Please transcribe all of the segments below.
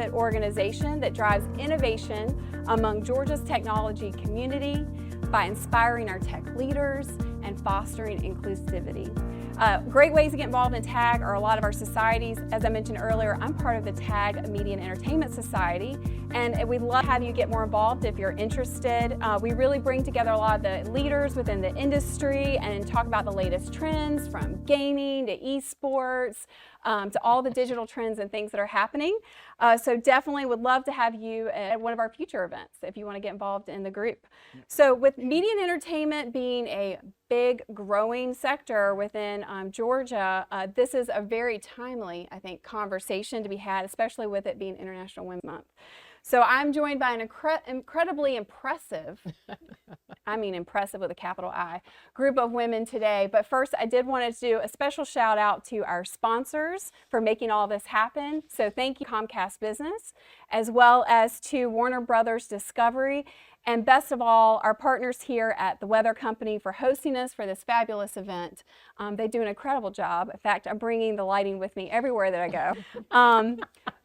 nonprofit organization that drives innovation among Georgia's technology community by inspiring our tech leaders and fostering inclusivity. Great ways to get involved in TAG are a lot of our societies. As I mentioned earlier, I'm part of the TAG Media and Entertainment Society, and we'd love to have you get more involved if you're interested. We really bring together a lot of the leaders within the industry and talk about the latest trends, from gaming to esports, to all the digital trends and things that are happening. So definitely would love to have you at one of our future events if you want to get involved in the group. So with media and entertainment being a big growing sector within Georgia, this is a very timely, I think, conversation to be had, especially with it being International Women's Month. So I'm joined by an incredibly impressive, I mean impressive with a capital I, group of women today. But first, I did want to do a special shout out to our sponsors for making all this happen. So thank you, Comcast Business, as well as to Warner Brothers Discovery. And best of all, our partners here at the Weather Company for hosting us for this fabulous event. They do an incredible job. In fact, I'm bringing the lighting with me everywhere that I go.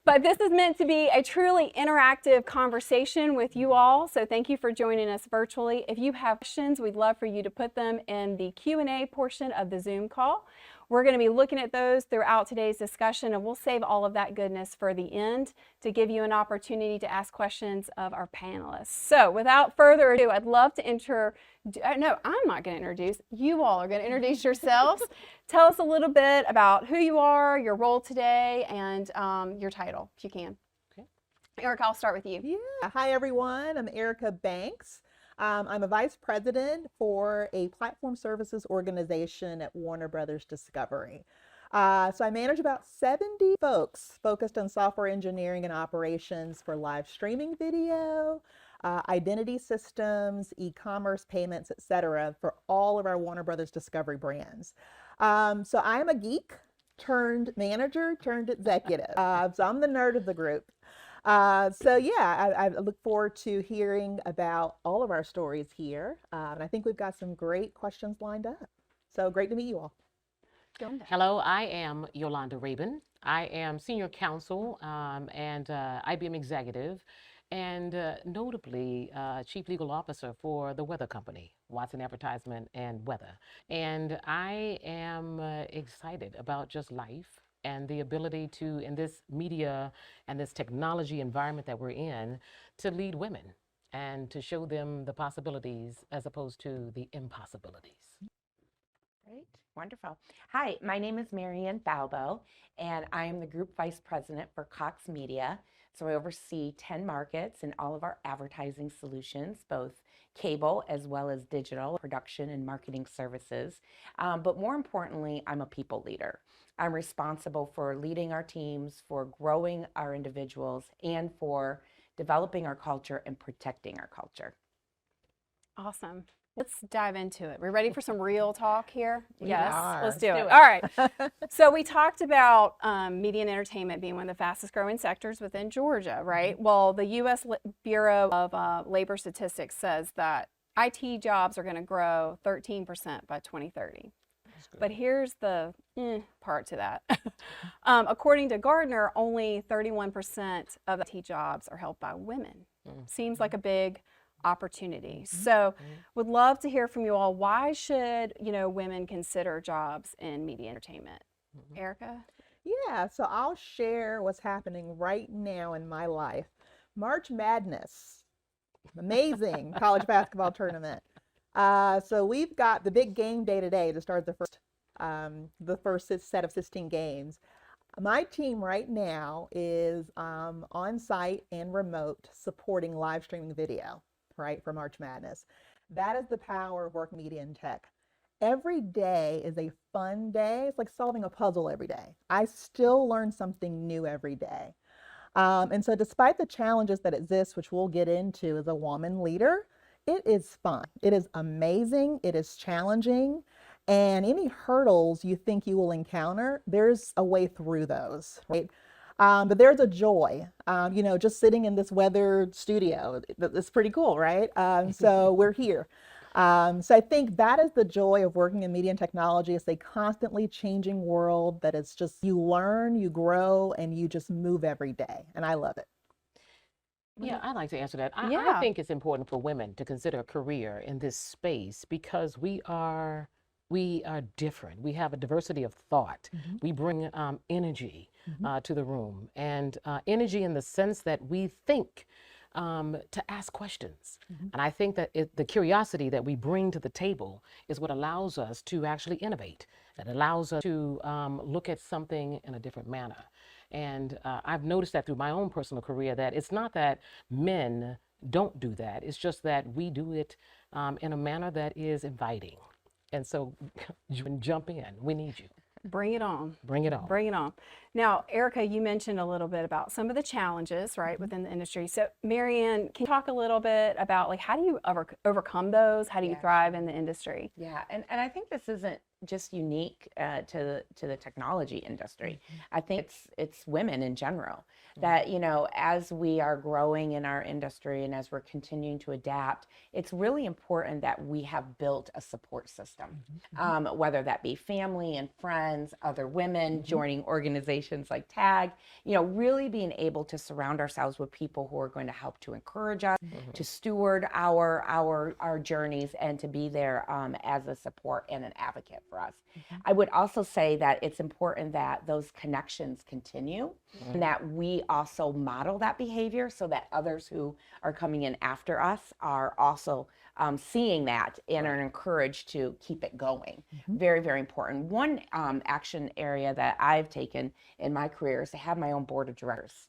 But this is meant to be a truly interactive conversation with you all, so thank you for joining us virtually. If you have questions, we'd love for you to put them in the Q&A portion of the Zoom call. We're going to be looking at those throughout today's discussion, and we'll save all of that goodness for the end to give you an opportunity to ask questions of our panelists. So without further ado, I'd love to no, I'm not going to introduce. You all are going to introduce yourselves. Tell us a little bit about who you are, your role today, and your title, if you can. Okay. Erica, I'll start with you. Yeah. Hi, everyone. I'm Erica Banks. I'm a vice president for a platform services organization at Warner Brothers Discovery. So I manage about 70 folks focused on software engineering and operations for live streaming video, identity systems, e-commerce payments, etc., for all of our Warner Brothers Discovery brands. So I'm a geek turned manager turned executive. So I'm the nerd of the group. So yeah, I look forward to hearing about all of our stories here. And I think we've got some great questions lined up. So great to meet you all. Yolanda. Hello, I am Yolanda Rabun. I am Senior Counsel and IBM Executive, and notably Chief Legal Officer for the Weather Company, Watson Advertisement and Weather. And I am excited about just life and the ability to, in this media and this technology environment that we're in, to lead women and to show them the possibilities as opposed to the impossibilities. Great, wonderful. Hi, my name is Maryann Balbo, and I am the Group Vice President for Cox Media. So I oversee 10 markets and all of our advertising solutions, both cable as well as digital production and marketing services. But more importantly, I'm a people leader. I'm responsible for leading our teams, for growing our individuals, and for developing our culture and protecting our culture. Awesome. Let's dive into it. We're ready for some real talk here? Yes, are. let's do it. All right. So we talked about media and entertainment being one of the fastest growing sectors within Georgia, right? Well, the U.S. Bureau of Labor Statistics says that IT jobs are going to grow 13% by 2030. But here's the part to that. According to Gardner, only 31% of IT jobs are held by women. Seems like a big opportunity. So would love to hear from you all. Why should, women consider jobs in media entertainment? Erica? Yeah, so I'll share what's happening right now in my life. March Madness, amazing college basketball tournament. So we've got the big game day today to start the first set of 16 games. My team right now is on site and remote supporting live streaming video, right, for March Madness. That is the power of work media and tech. Every day is a fun day. It's like solving a puzzle every day. I still learn something new every day. And so despite the challenges that exist, which we'll get into as a woman leader, it is fun. It is amazing. It is challenging. And any hurdles you think you will encounter, there's a way through those, right? But there's a joy, just sitting in this weather studio. It's pretty cool, right? So we're here. So I think that is the joy of working in media and technology. It's a constantly changing world that is just, you learn, you grow, and you just move every day. And I love it. Yeah, I'd like to answer that. I Yeah. think it's important for women to consider a career in this space because we are different. We have a diversity of thought. We bring energy to the room, and energy in the sense that we think to ask questions. And I think that the curiosity that we bring to the table is what allows us to actually innovate. That allows us to look at something in a different manner. And I've noticed that through my own personal career that it's not that men don't do that. It's just that we do it in a manner that is inviting. And so you can jump in. We need you. Bring it on. Bring it on. Bring it on. Now, Erica, you mentioned a little bit about some of the challenges, right, within the industry. So, Maryann, can you talk a little bit about like how do you overcome those? How do you thrive in the industry? Yeah, and I think this isn't just unique to the technology industry. I think it's women in general that, you know, as we are growing in our industry and as we're continuing to adapt, it's really important that we have built a support system, whether that be family and friends, other women joining organizations like TAG, you know, really being able to surround ourselves with people who are going to help to encourage us, to steward our journeys, and to be there as a support and an advocate for us. I would also say that it's important that those connections continue and that we also model that behavior so that others who are coming in after us are also seeing that and are encouraged to keep it going. Very, very important. One action area that I've taken in my career is to have my own board of directors.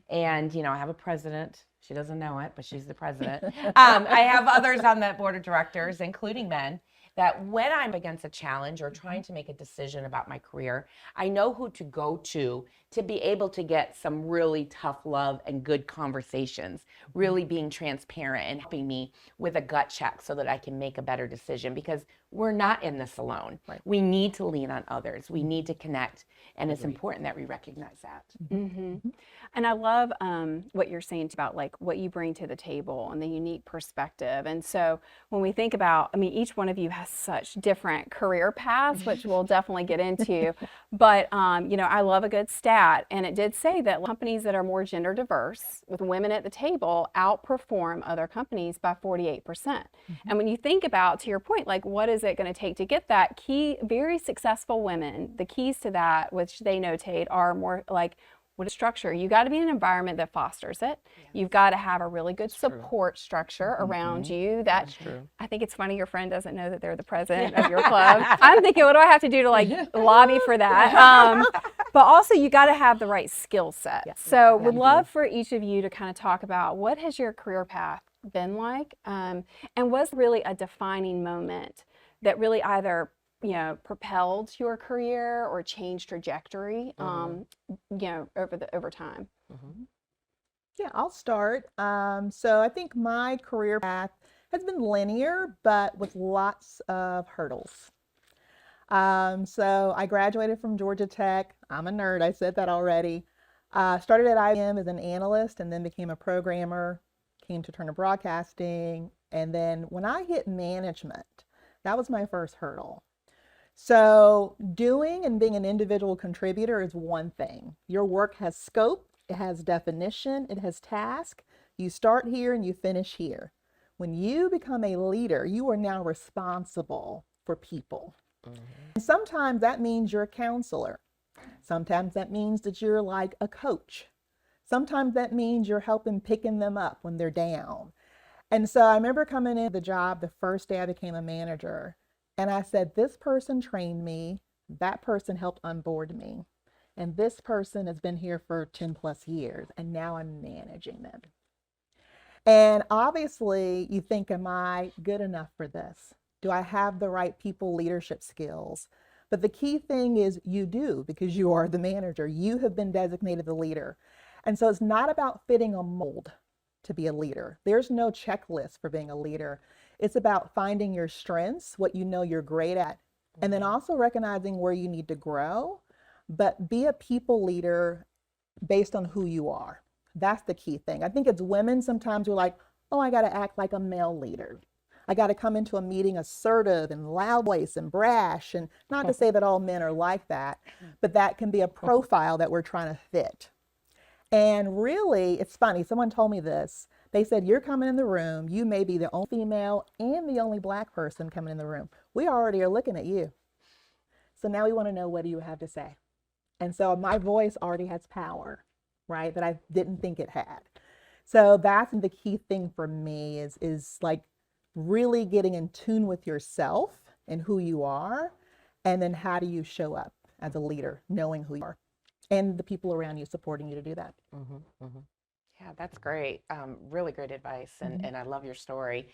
And, you know, I have a president. She doesn't know it, but she's the president. I have others on that board of directors, including men, that when I'm against a challenge or trying to make a decision about my career, I know who to go to be able to get some really tough love and good conversations, really being transparent and helping me with a gut check so that I can make a better decision, because we're not in this alone. We need to lean on others. We need to connect. And it's important that we recognize that. And I love what you're saying about like what you bring to the table and the unique perspective. And so when we think about, I mean, each one of you has such different career paths, which we'll definitely get into. But, you know, I love a good stat. And it did say that companies that are more gender diverse with women at the table outperform other companies by 48%. And when you think about, to your point, like what is it going to take to get that key, very successful women, the keys to that, which they notate, are more like, what is structure? You got to be in an environment that fosters it. You've got to have a really good support structure around you. That's true. I think it's funny your friend doesn't know that they're the president of your club. I'm thinking, what do I have to do to like lobby for that? But also you got to have the right skill set. So would love for each of you to kind of talk about what has your career path been like, and was really a defining moment that really either propelled your career or changed trajectory, over time. Yeah, I'll start. So I think my career path has been linear, but with lots of hurdles. So I graduated from Georgia Tech. I'm a nerd. I said that already. Started at IBM as an analyst and then became a programmer, came to Turner Broadcasting. And then when I hit management, that was my first hurdle. So doing and being an individual contributor is one thing. Your work has scope, it has definition, it has task. You start here and you finish here. When you become a leader, you are now responsible for people. And sometimes that means you're a counselor. Sometimes that means that you're like a coach. Sometimes that means you're helping picking them up when they're down. And so I remember coming into the job the first day I became a manager. And I said, this person trained me, that person helped onboard me, and this person has been here for 10 plus years, and now I'm managing them. And obviously you think, am I good enough for this? Do I have the right people leadership skills? But the key thing is you do, because you are the manager. You have been designated the leader. And so it's not about fitting a mold to be a leader. There's no checklist for being a leader. It's about finding your strengths, what you know you're great at, and then also recognizing where you need to grow, but be a people leader based on who you are. That's the key thing. I think as women, sometimes we're like, oh, I got to act like a male leader. I got to come into a meeting assertive and loud voice and brash. And not to say that all men are like that, but that can be a profile that we're trying to fit. And really, it's funny, someone told me this. They said, you're coming in the room, you may be the only female and the only Black person coming in the room. We already are looking at you. So now we want to know, what do you have to say? And so my voice already has power, right, that I didn't think it had. So that's the key thing for me is like really getting in tune with yourself and who you are, and then how do you show up as a leader, knowing who you are, and the people around you supporting you to do that. Yeah, that's great. Really great advice, and I love your story.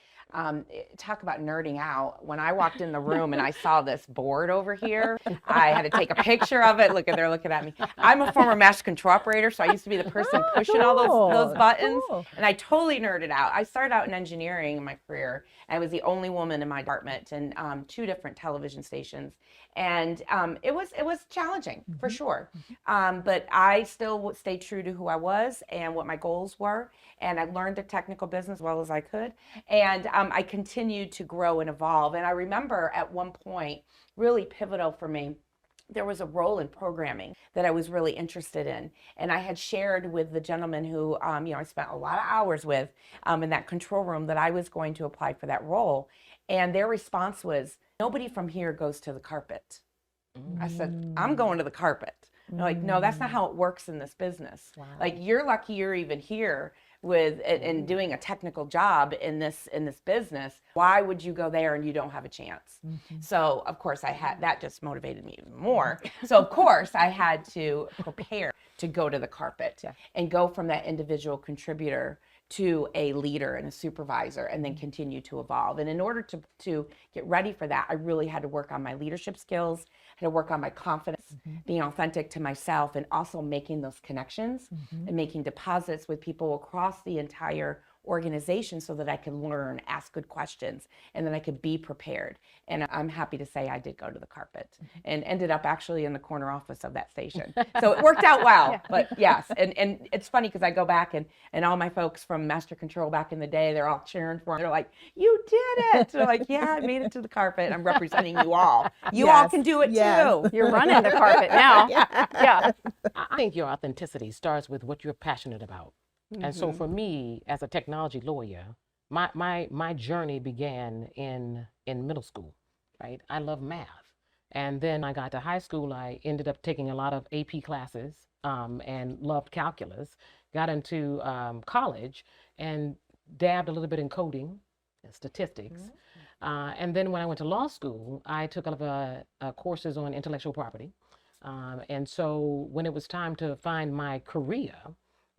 Talk about nerding out. When I walked in the room and I saw this board over here, I had to take a picture of it. Look, they're looking at me. I'm a former master control operator, so I used to be the person pushing all those buttons, and I totally nerded out. I started out in engineering in my career. I was the only woman in my department, and 2 different television stations, and it was challenging for sure. But I still stayed true to who I was and what my goals were, and I learned the technical business as well as I could, and I continued to grow and evolve. And I remember at one point, really pivotal for me, there was a role in programming that I was really interested in, and I had shared with the gentleman who I spent a lot of hours with in that control room that I was going to apply for that role, and their response was, nobody from here goes to the carpet. I said, I'm going to the carpet. They're like, no, that's not how it works in this business. Wow. Like, you're lucky you're even here with and doing a technical job in this business. Why would you go there and you don't have a chance? So of course that just motivated me even more. So of course I had to prepare to go to the carpet and go from that individual contributor to a leader and a supervisor, and then continue to evolve. And in order to get ready for that, I really had to work on my leadership skills, had to work on my confidence, being authentic to myself, and also making those connections and making deposits with people across the entire organization so that I could learn, ask good questions, and then I could be prepared. And I'm happy to say I did go to the carpet and ended up actually in the corner office of that station. So it worked out well, but yes. And it's funny because I go back and all my folks from Master Control back in the day, they're all cheering for me. They're like, you did it. They're like, yeah, I made it to the carpet. I'm representing you all. You all can do it too. You're running the carpet now. Yeah. I think your authenticity starts with what you're passionate about. And so for me, as a technology lawyer, my journey began in middle school, right? I love math. And then I got to high school, I ended up taking a lot of AP classes and loved calculus. Got into college and dabbed a little bit in coding and statistics. And then when I went to law school, I took a lot of courses on intellectual property. And so when it was time to find my career,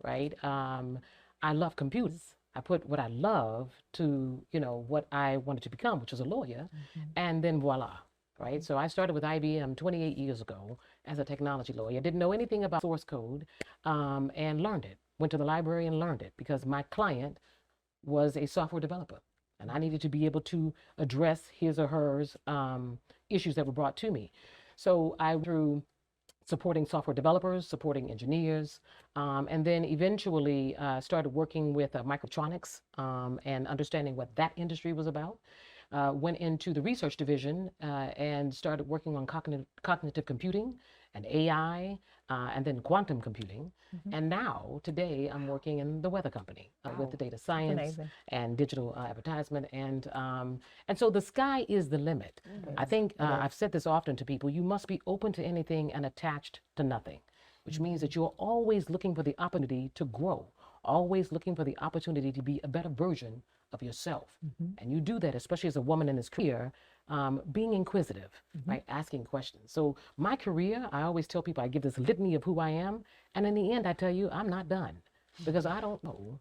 right? I love computers. I put what I love to, what I wanted to become, which was a lawyer, and then voila, right? So I started with IBM 28 years ago as a technology lawyer. Didn't know anything about source code and learned it. Went to the library and learned it because my client was a software developer, and I needed to be able to address his or hers issues that were brought to me. So I through supporting software developers, supporting engineers, and then eventually started working with microelectronics and understanding what that industry was about. Went into the research division and started working on cognitive computing and AI, and then quantum computing. And now, today, I'm working in the weather company with the data science and digital advertisement. And so the sky is the limit. I think I've said this often to people, you must be open to anything and attached to nothing, which means that you're always looking for the opportunity to grow, always looking for the opportunity to be a better version of yourself. And you do that, especially as a woman in this career, being inquisitive, right? Asking questions. So my career, I always tell people, I give this litany of who I am. And in the end, I tell you, I'm not done because I don't know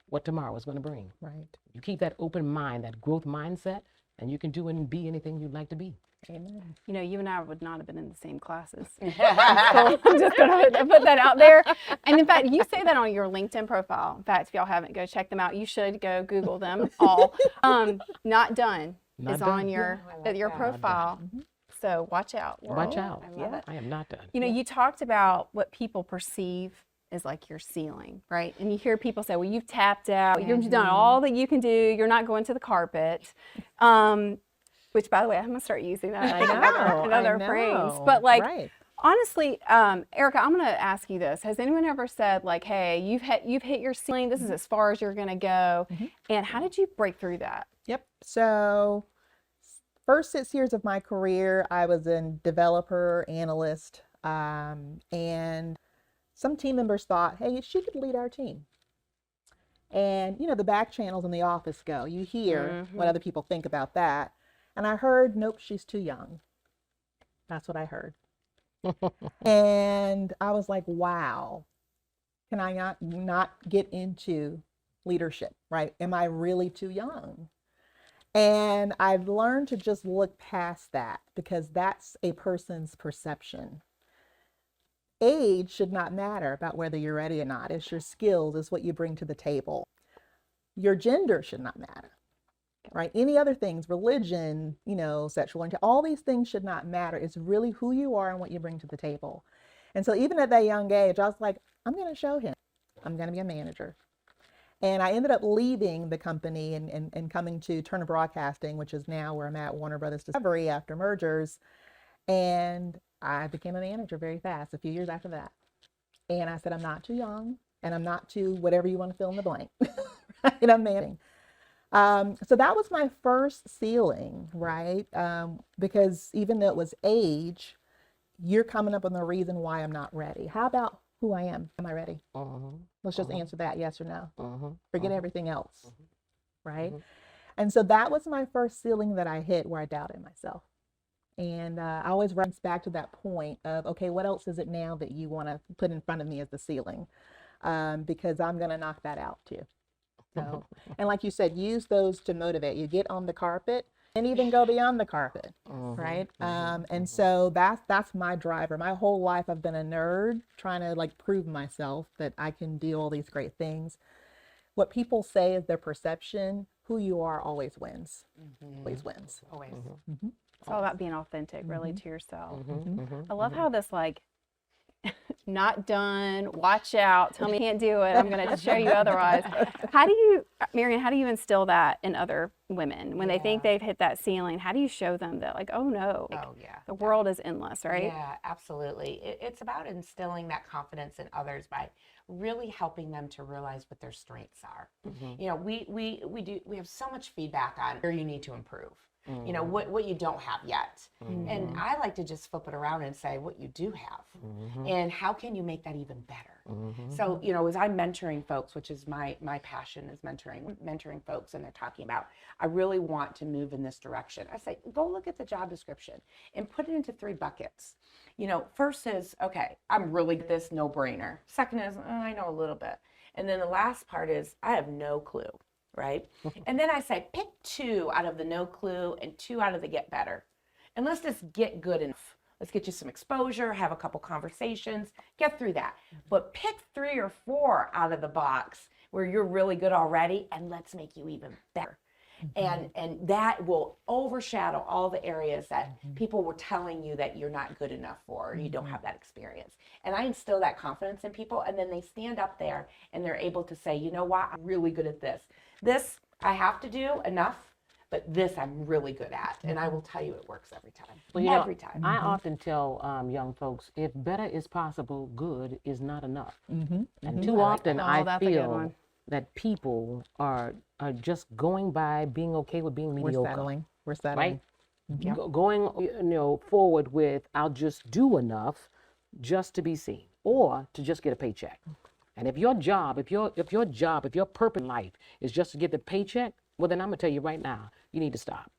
what tomorrow is going to bring. Right. You keep that open mind, that growth mindset, and you can do and be anything you'd like to be. Amen. You and I would not have been in the same classes. So I'm just going to put that out there. And in fact, you say that on your LinkedIn profile. In fact, if y'all haven't, go check them out. You should go Google them all. Not done is on your profile. So watch out. Watch out. I love it. I am not done. You talked about what people perceive is like your ceiling, right? And you hear people say, well, you've tapped out, you've done all that you can do, you're not going to the carpet. Which, by the way, I'm going to start using that like another phrase. But like, honestly, Erica, I'm going to ask you this. Has anyone ever said like, hey, you've hit your ceiling, this is as far as you're going to go. And how did you break through that? Yep. So first 6 years of my career, I was a developer, analyst, and some team members thought, hey, she could lead our team. And, you know, the back channels in the office go. You hear what other people think about that. And I heard, nope, she's too young. That's what I heard. And I was like, wow, can I not get into leadership, right? Am I really too young? And I've learned to just look past that because that's a person's perception. Age should not matter about whether you're ready or not. It's your skills, it's what you bring to the table. Your gender should not matter, right? Any other things, religion, you know, sexual orientation, all these things should not matter. It's really who you are and what you bring to the table. And so even at that young age, I was like, I'm going to show him. I'm going to be a manager. And I ended up leaving the company and coming to Turner Broadcasting, which is now where I'm at, Warner Brothers Discovery, after mergers. And I became a manager very fast, a few years after that. And I said, I'm not too young, and I'm not too whatever you want to fill in the blank. Right? I'm managing. So that was my first ceiling, right? Because even though it was age, you're coming up with a reason why I'm not ready. How about who I am? Am I ready? Let's just answer that, yes or no. Forget everything else, right? And so that was my first ceiling that I hit where I doubted myself. And I always runs back to that point of, okay, what else is it now that you want to put in front of me as the ceiling? Because I'm going to knock that out too. So, and like you said, use those to motivate you. Get on the carpet and even go beyond the carpet, right? And so that's my driver. My whole life I've been a nerd trying to like prove myself that I can do all these great things. What people say is their perception. Who you are always wins. Always wins. Always. It's all about being authentic, really, to yourself. I love how this like, not done, watch out, tell me you can't do it, I'm going to show you otherwise. How do you, Maryann, how do you instill that in other women when they think they've hit that ceiling? How do you show them that like, oh no, like, the world is endless, right? Yeah, absolutely. It's about instilling that confidence in others by really helping them to realize what their strengths are. You know, we have so much feedback on where you need to improve. You know, what you don't have yet. And I like to just flip it around and say what you do have and how can you make that even better. So, you know, as I'm mentoring folks, which is my passion is mentoring folks, and they're talking about, I really want to move in this direction. I say, go look at the job description and put it into 3 buckets. You know, first is, okay, I'm really good at this, no brainer. Second is, I know a little bit. And then the last part is, I have no clue. Right? And then I say, pick 2 out of the no clue and 2 out of the get better. And let's just get good enough. Let's get you some exposure, have a couple conversations, get through that. But pick 3 or 4 out of the box where you're really good already, and let's make you even better. And that will overshadow all the areas that people were telling you that you're not good enough for, or you don't have that experience. And I instill that confidence in people, and then they stand up there and they're able to say, you know what, I'm really good at this. This I have to do enough, but this I'm really good at. And I will tell you it works every time. Well, you every know, time. I often tell young folks, if better is possible, good is not enough. And too often I feel that people are just going by being okay with being mediocre. We're settling. Right? Going, you know, forward with, I'll just do enough just to be seen or to just get a paycheck. And if your purpose in life is just to get the paycheck, well, then I'm going to tell you right now, you need to stop,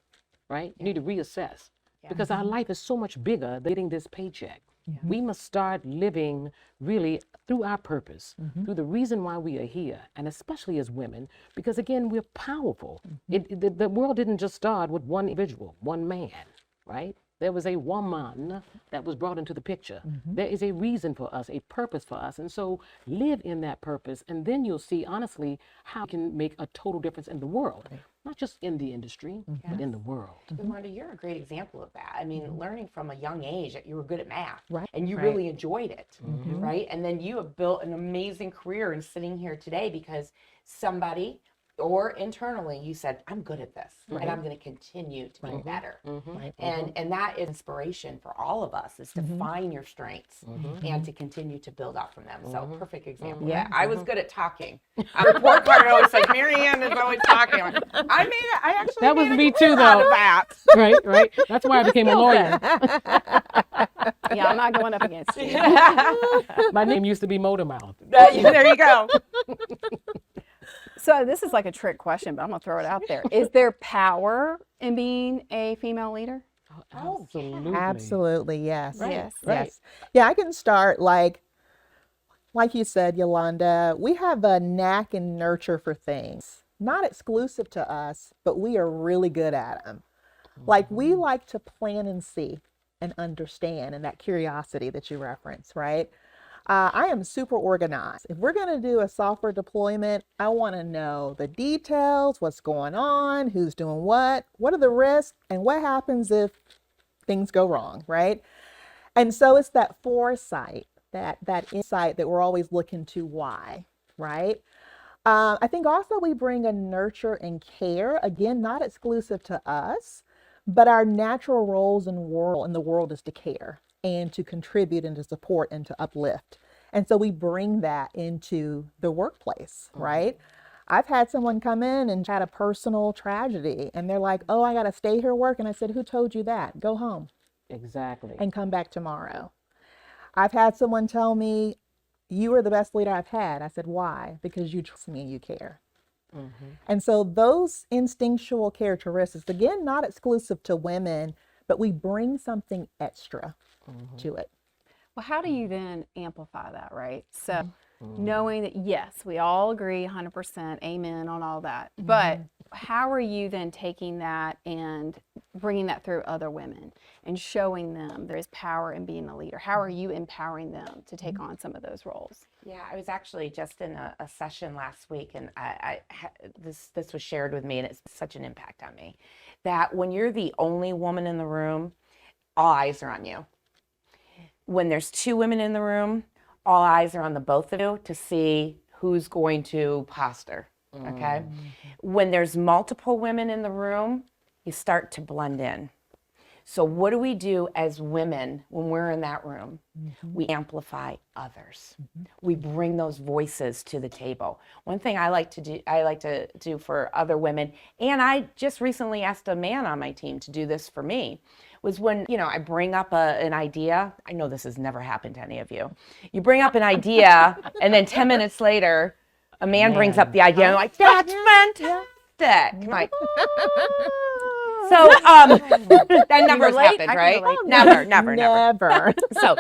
right? You need to reassess because our life is so much bigger than getting this paycheck. We must start living really through our purpose, through the reason why we are here, and especially as women, because again, we're powerful. The world didn't just start with one individual, one man, right? There was a woman that was brought into the picture. There is a reason for us, a purpose for us. And so live in that purpose. And then you'll see, honestly, how it can make a total difference in the world. not just in the industry, but in the world. Yolanda, you're a great example of that. I mean, learning from a young age that you were good at math, Right. and you really enjoyed it, right? And then you have built an amazing career and sitting here today because somebody or internally you said, I'm good at this and I'm going to continue to be better. Right. And that is inspiration for all of us, is to find your strengths and to continue to build up from them. So perfect example. Yeah. Of that. I was good at talking. The report card always says, Maryann is always talking. I actually That was made a me career too, out though. of that. Right. That's why I became a lawyer. Yeah, I'm not going up against you. My name used to be Motor Mouth. There you go. So this is like a trick question, but I'm gonna throw it out there. Is there power in being a female leader? Absolutely. Absolutely, yes. Right, Yes. right. Yes. Yeah, I can start like you said, Yolanda, we have a knack and nurture for things. Not exclusive to us, but we are really good at them. Like we like to plan and see and understand, and that curiosity that you reference, right? I am super organized. If we're going to do a software deployment, I want to know the details, what's going on, who's doing what are the risks, and what happens if things go wrong, right? And so it's that foresight, that insight that we're always looking to why, right? I think also we bring a nurture and care, again, not exclusive to us, but our natural roles in the world is to care and to contribute and to support and to uplift. And so we bring that into the workplace, right? I've had someone come in and had a personal tragedy and they're like, oh, I got to stay here work. And I said, who told you that? Go home Exactly. and come back tomorrow. I've had someone tell me, you are the best leader I've had. I said, why? Because you trust me and you care. And so those instinctual characteristics, again, not exclusive to women, but we bring something extra to it. Well, how do you then amplify that, right? So knowing that, yes, we all agree 100%, amen on all that, but how are you then taking that and bringing that through other women and showing them there is power in being a leader? How are you empowering them to take on some of those roles? Yeah, I was actually just in a session last week, and this was shared with me, and it's such an impact on me, that when you're the only woman in the room, all eyes are on you. When there's two women in the room, all eyes are on the both of you to see who's going to posture, okay? When there's multiple women in the room, you start to blend in. So what do we do as women when we're in that room? We amplify others. We bring those voices to the table. One thing I like to do for other women, and I just recently asked a man on my team to do this for me, was when, I bring up an idea. I know this has never happened to any of you. You bring up an idea, and then 10 minutes later, a man brings up the idea, and I'm like, that's fantastic. I'm like, so that never has happened, right? Never. So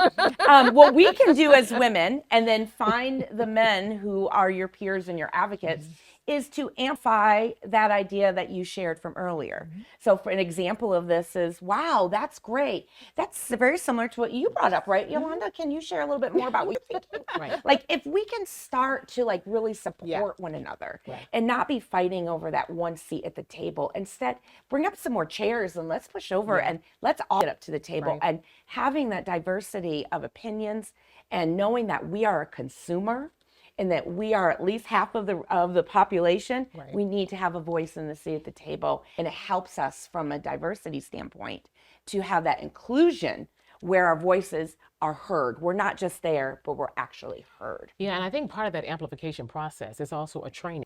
what we can do as women, and then find the men who are your peers and your advocates, is to amplify that idea that you shared from earlier. So for an example of this is, wow, that's great. That's very similar to what you brought up, right, Yolanda? Can you share a little bit more about what you're thinking? Right. Like if we can start to really support one another and not be fighting over that one seat at the table. Instead, bring up some more chairs and let's push over and let's all get up to the table. And having that diversity of opinions and knowing that we are a consumer and that we are at least half of the population, we need to have a voice in the seat at the table. And it helps us from a diversity standpoint to have that inclusion where our voices are heard. We're not just there, but we're actually heard. Yeah, and I think part of that amplification process is also a training.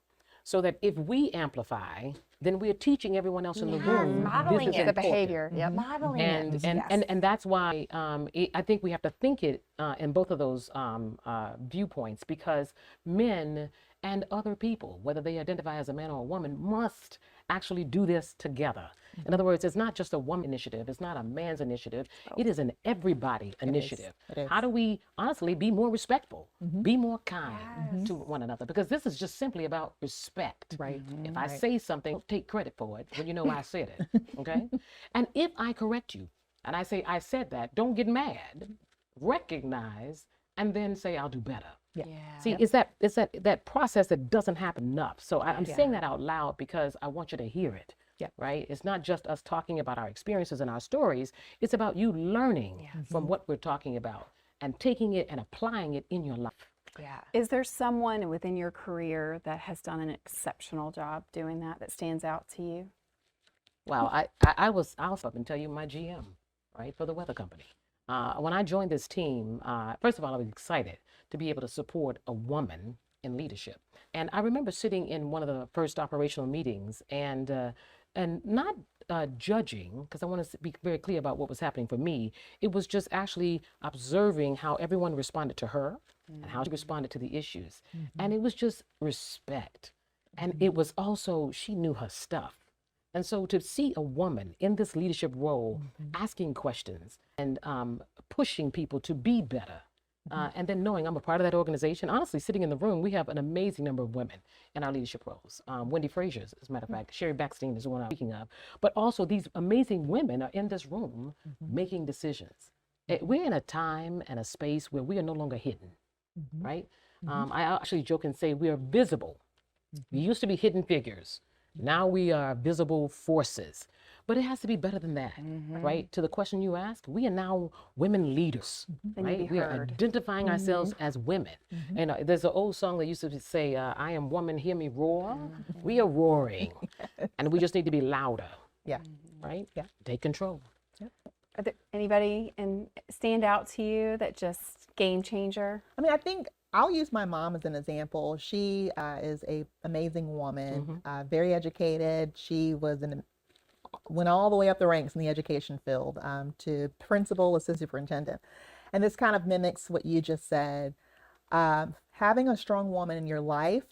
So that if we amplify, then we're teaching everyone else in the room modeling this is it. The important. behavior. Yep. Modeling And it. and that's why I think we have to think it in both of those viewpoints, because men and other people, whether they identify as a man or a woman, must actually do this together. In other words, it's not just a woman initiative, it's not a man's initiative, it is an everybody initiative. It is. How do we honestly be more respectful, be more kind to one another? Because this is just simply about respect. Right. If I say something, don't take credit for it when you know I said it, okay? And if I correct you and I say I said that, don't get mad, recognize, and then say I'll do better. Yeah. See, it's that process that doesn't happen enough. So I'm saying Yeah. that out loud because I want you to hear it. Yep. Right? It's not just us talking about our experiences and our stories. It's about you learning from what we're talking about and taking it and applying it in your life. Yeah. Is there someone within your career that has done an exceptional job doing that stands out to you? Wow, I'll stop up and tell you my GM, right, for the weather company. When I joined this team, first of all, I was excited to be able to support a woman in leadership. And I remember sitting in one of the first operational meetings and not judging, because I want to be very clear about what was happening for me. It was just actually observing how everyone responded to her and how she responded to the issues. And it was just respect. And it was also, she knew her stuff. And so to see a woman in this leadership role asking questions and pushing people to be better, and then knowing I'm a part of that organization, honestly, sitting in the room, we have an amazing number of women in our leadership roles. Wendy Frazier, as a matter of fact, Sherry Backstein is the one I'm speaking of. But also these amazing women are in this room making decisions. We're in a time and a space where we are no longer hidden, right? I actually joke and say we are visible. We used to be hidden figures. Now we are visible forces. But it has to be better than that, right? To the question you asked, we are now women leaders, right? We are identifying ourselves as women. And there's an old song that used to say, I am woman, hear me roar. We are roaring. And we just need to be louder. Yeah. Right? Yeah. Take control. Are there anybody stand out to you that just game changer? I mean, I think I'll use my mom as an example. She is an amazing woman, very educated. She went all the way up the ranks in the education field to principal, assistant superintendent. And this kind of mimics what you just said. Having a strong woman in your life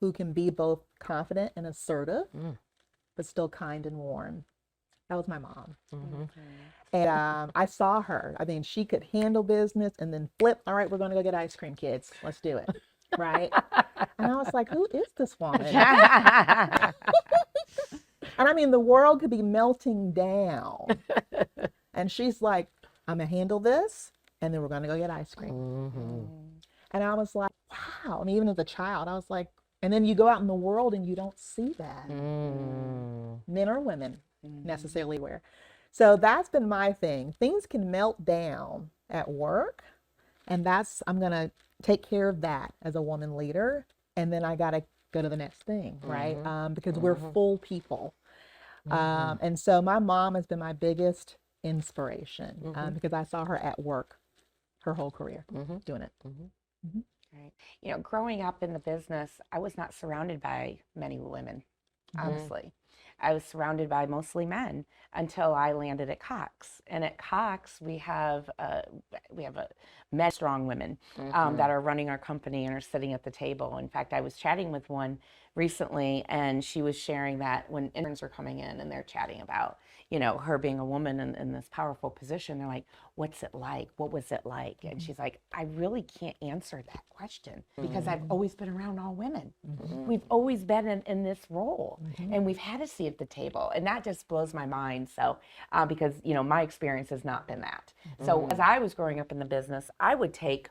who can be both confident and assertive, but still kind and warm. That was my mom. And I saw her. I mean, she could handle business and then flip. All right, we're going to go get ice cream, kids. Let's do it. Right? And I was like, who is this woman? And I mean, the world could be melting down. And she's like, I'm going to handle this. And then we're going to go get ice cream. And I was like, wow. I mean, even as a child, I was like, and then you go out in the world and you don't see that. Men or women necessarily wear. So that's been my thing. Things can melt down at work, and I'm going to take care of that as a woman leader. And then I got to go to the next thing, right? Because we're full people. And so my mom has been my biggest inspiration because I saw her at work her whole career doing it. Right. You know, growing up in the business, I was not surrounded by many women, honestly. I was surrounded by mostly men until I landed at Cox. And at Cox, we have men, strong women that are running our company and are sitting at the table. In fact, I was chatting with one recently, and she was sharing that when interns are coming in and they're chatting about, you know, her being a woman in this powerful position, they're like, what's it like? What was it like? And she's like, I really can't answer that question because I've always been around all women. We've always been in this role and we've had a seat at the table. And that just blows my mind. So, because, you know, my experience has not been that. So as I was growing up in the business, I would take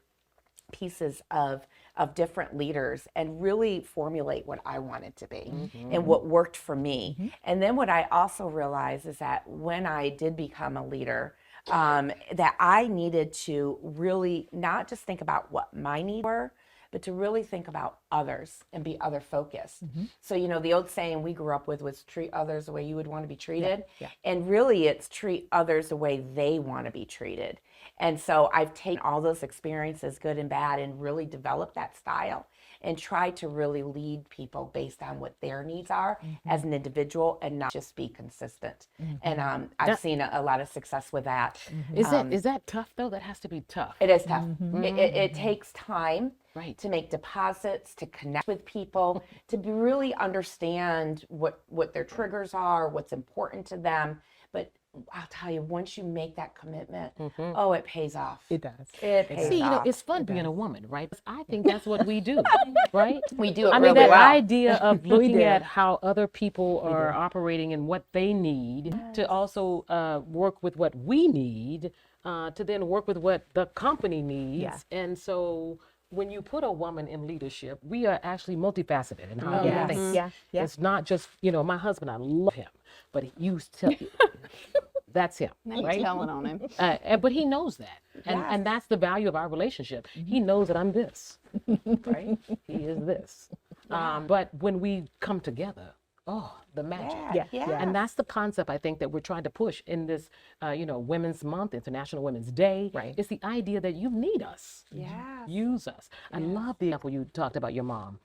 pieces of different leaders and really formulate what I wanted to be and what worked for me. And then what I also realized is that when I did become a leader, that I needed to really not just think about what my needs were, but to really think about others and be other focused. So, you know, the old saying we grew up with was treat others the way you would want to be treated. And really it's treat others the way they want to be treated. And so I've taken all those experiences, good and bad, and really developed that style and try to really lead people based on what their needs are as an individual and not just be consistent. And I've seen a lot of success with that. Is that tough though? That has to be tough. It is tough. It takes time to make deposits, to connect with people, to really understand what their triggers are, what's important to them. But I'll tell you, once you make that commitment, oh, it pays off. It does. It pays See, you know, off. it's fun being a woman, right? I think that's what we do, right? We do it I mean, really that well. idea of looking at how other people are operating and what they need to also work with what we need, to then work with what the company needs. And so when you put a woman in leadership, we are actually multifaceted in how we Yes. think. Yeah. Yeah. It's not just, my husband, I love him, but you tell that's him, Now you're right? telling on him. But he knows that. And that's the value of our relationship. He knows that I'm this, right? He is this. But when we come together, oh, the magic. Yeah. Yeah. And that's the concept I think that we're trying to push in this, Women's Month, International Women's Day. Right. It's the idea that you need us. Yes. Use us. I love the example you talked about your mom.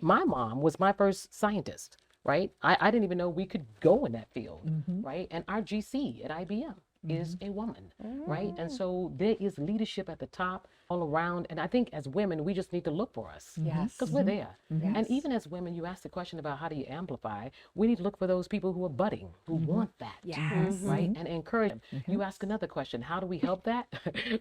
My mom was my first scientist, right? I didn't even know we could go in that field, right? And our GC at IBM is a woman, right? And so there is leadership at the top all around. And I think as women, we just need to look for us. Yes. Because we're there. Yes. And even as women, you asked the question about how do you amplify? We need to look for those people who are budding, who want that. Yes. Right? And encourage them. You ask another question, how do we help that?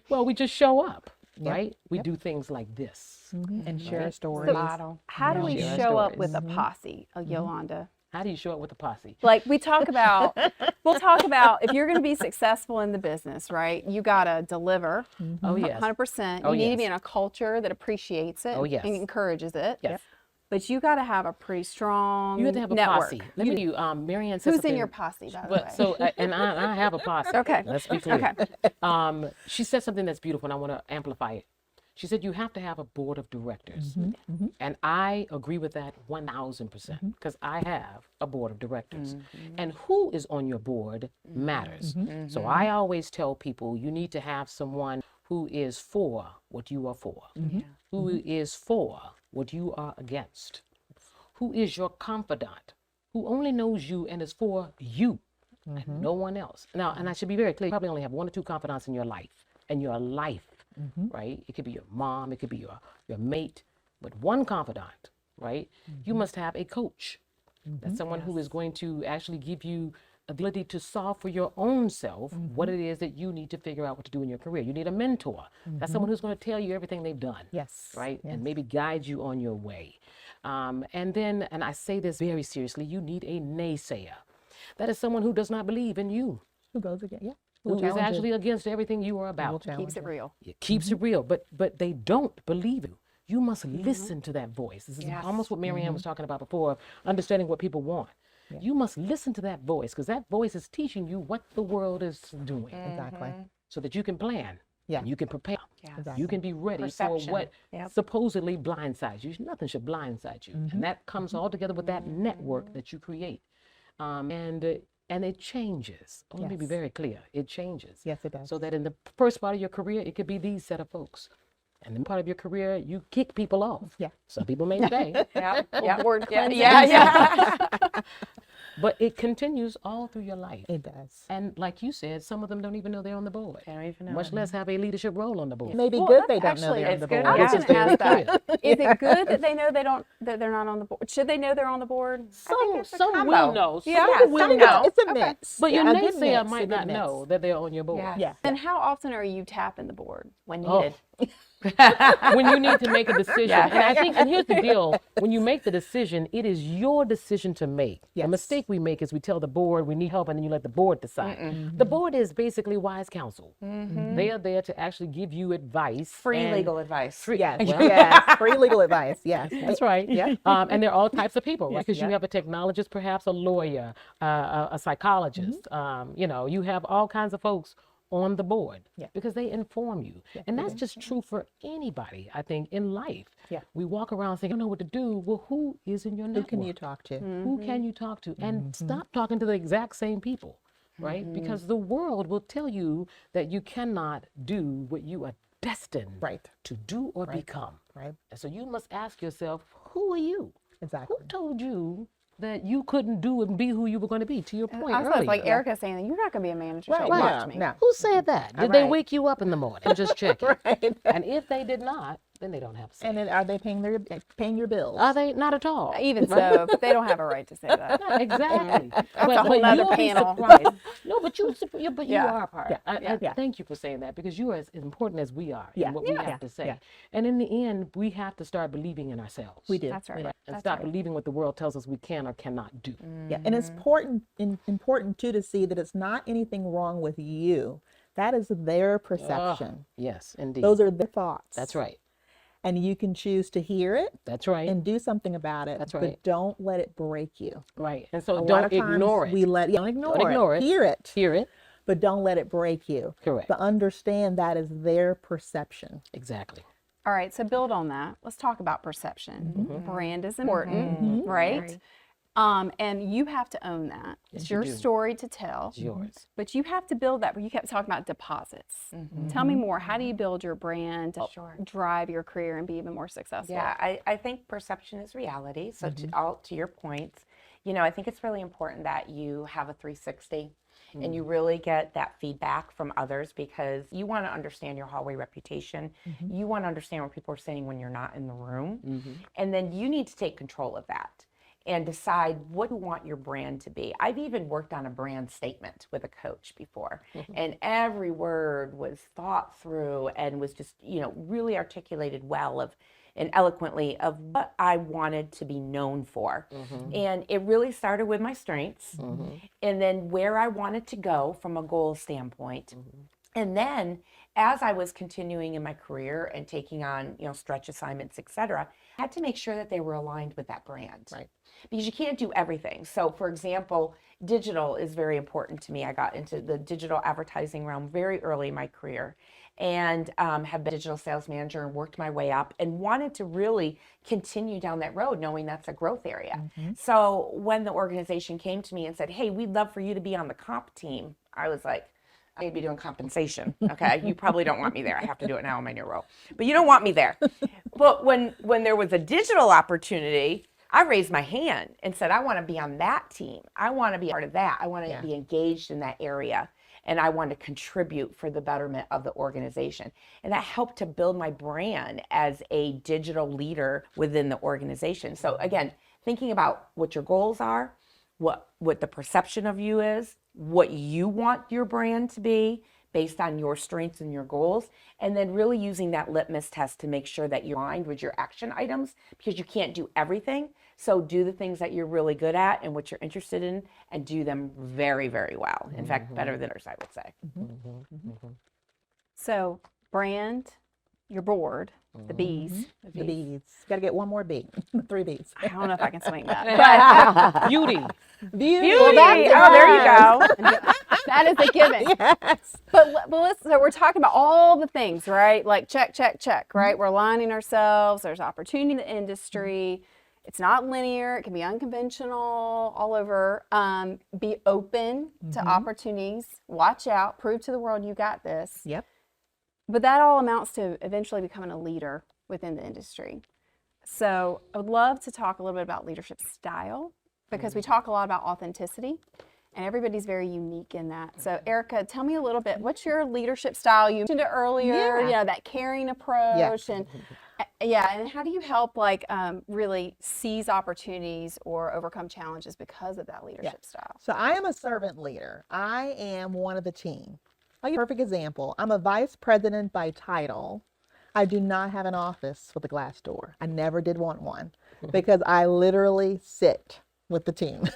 Well, we just show up, right? We do things like this. And share stories. So Model. how do we Share show up stories. with a posse, Yolanda? How do you show up with a posse? Like we'll talk about if you're going to be successful in the business, right? You got to deliver Oh, yes. 100%. Oh, You need to yes. be in a culture that appreciates it Oh, yes. and encourages it. Yes. But you got to have a pretty strong You have to have a network. posse. Let me tell you, Maryann said Who's something. in your posse, by the But way? so, and I have a posse. Okay. Let's be clear. Okay. She said something that's beautiful, and I want to amplify it. She said you have to have a board of directors, and I agree with that 1,000% because I have a board of directors, and who is on your board matters. So I always tell people you need to have someone who is for what you are for, who is for what you are against, who is your confidant, who only knows you and is for you and no one else. Now, and I should be very clear, you probably only have 1 or 2 confidants in your life, right? It could be your mom, it could be your mate, but one confidant, right? You must have a coach. That's someone who is going to actually give you ability to solve for your own self what it is that you need to figure out what to do in your career. You need a mentor. That's someone who's going to tell you everything they've done. Yes. Right? Yes. And maybe guide you on your way. And then, and I say this very seriously, you need a naysayer. That is someone who does not believe in you, Who goes again? Yeah. who is actually against everything you are about. Keeps it real. It keeps it real, but they don't believe you. You must listen to that voice. This is almost what Maryann was talking about before, understanding what people want. You must listen to that voice because that voice is teaching you what the world is doing Exactly. so that you can plan. Yeah. And you can prepare. Exactly. You can be ready Perception. for what Yep. supposedly blindsides you. Nothing should blindside you. And that comes all together with that network that you create. And it changes. Oh, let me be Yes. very clear. It changes. Yes, it does. So that in the first part of your career, it could be these set of folks. And in part of your career, you kick people off. Yeah. Some people may stay, Yeah. Word cleansing. Yeah. but it continues all through your life. It does. And like you said, some of them don't even know they're on the board, I don't even know. much less have a leadership role on the board. It may be Well, good they that's don't know they're on actually- the it's good. board. Yeah. I was It's going to ask very that. Is it good that they know that they're not on the board? Should they know they're on the board? Some it's a will combo. know. Some Yeah, will some know. know. It's a mix. But your Yeah, a good naysayer mix, a might good not mix. know that they're on your board. Yeah. Yeah. And how often are you tapping the board? When Oh. needed. When you need to make a decision. Yeah. And I think, and here's the deal, when you make the decision, it is your decision to make. Yes. The mistake we make is we tell the board we need help and then you let the board decide. The board is basically wise counsel. They are there to actually give you advice. Free and- legal advice. Yes. Yes. Free legal advice. Yes. That's right. Yeah. And there are all types of people, right? Because Yeah. you have a technologist, perhaps a lawyer, a psychologist. You have all kinds of folks on the board Yeah. because they inform you. And that's just true for anybody, I think, in life. Yeah. We walk around saying, I don't know what to do. Well, who is in your Who network? can you talk to? Who can you talk to? And stop talking to the exact same people, right? Because the world will tell you that you cannot do what you are destined Right. to do or become. Right. And so you must ask yourself, who are you? Exactly. Who told you that you couldn't do and be who you were going to be? To your point Also, earlier. it's like Erica saying, you're not going to be a manager. So Right. watch No, me. no. Who said that? Did they Right. wake you up in the morning and just check it? Right. And if they did not, then they don't have to say. And then are they paying your bills? Are they? Not at all. Even so, but they don't have a right to say that. Exactly. a whole nother you'll be panel. surprised. No, but you Yeah. are a part. Yeah. I thank you for saying that because you are as important as we are Yeah. in what we Yeah. have to say. Yeah. And in the end, we have to start believing in ourselves. We do. That's right. And That's stop right. believing what the world tells us we can or cannot do. Yeah. And it's important too to see that it's not anything wrong with you. That is their perception. Yes, indeed. Those are their thoughts. That's right. and you can choose to hear it That's right. and do something about it. That's right. But don't let it break you. Right. And so A lot don't of times ignore it. we don't ignore ignore it. Hear it, Hear it. but don't let it break you. Correct. But understand that is their perception. Exactly. All right, so build on that. Let's talk about perception. Brand is important, right? And you have to own that. It's your story to tell. It's yours. But you have to build that. You kept talking about deposits. Tell me more. How do you build your brand to drive your career and be even more successful? Yeah, I think perception is reality. So to your points, I think it's really important that you have a 360 and you really get that feedback from others, because you want to understand your hallway reputation. You want to understand what people are saying when you're not in the room. And then you need to take control of that and decide what you want your brand to be. I've even worked on a brand statement with a coach before, and every word was thought through and was just, really articulated well and eloquently of what I wanted to be known for. And it really started with my strengths and then where I wanted to go from a goal standpoint. And then as I was continuing in my career and taking on, stretch assignments, et cetera, I had to make sure that they were aligned with that brand. Right. Because you can't do everything. So for example, digital is very important to me. I got into the digital advertising realm very early in my career, and have been a digital sales manager and worked my way up and wanted to really continue down that road, knowing that's a growth area. So when the organization came to me and said, hey, we'd love for you to be on the comp team, I was like, I need to be doing compensation. Okay, you probably don't want me there. I have to do it now in my new role, but you don't want me there. But when there was a digital opportunity, I raised my hand and said, I want to be on that team. I want to be part of that. I want to be engaged in that area. And I want to contribute for the betterment of the organization. And that helped to build my brand as a digital leader within the organization. So again, thinking about what your goals are, what the perception of you is, what you want your brand to be based on your strengths and your goals, and then really using that litmus test to make sure that you're aligned with your action items, because you can't do everything. So do the things that you're really good at and what you're interested in, and do them very, very well. In fact, better than others, I would say. So brand, your board, the B's. The B's. Got to get one more B. 3 B's. I don't know if I can swing that. But Beauty. beauty. Well, Oh, there you go. That is a given. Yes. But let's, so we're talking about all the things, right? Like check, check, check, right? We're aligning ourselves. There's opportunity in the industry. It's not linear. It can be unconventional all over. Be open to opportunities. Watch out. Prove to the world you got this. Yep. But that all amounts to eventually becoming a leader within the industry. So I would love to talk a little bit about leadership style, because we talk a lot about authenticity, and everybody's very unique in that. So Erica, tell me a little bit, what's your leadership style? You mentioned it earlier, that caring approach, and and how do you help really seize opportunities or overcome challenges because of that leadership style? So I am a servant leader. I am one of the team. I'll give you a perfect example. I'm a vice president by title. I do not have an office with a glass door. I never did want one, because I literally sit with the team.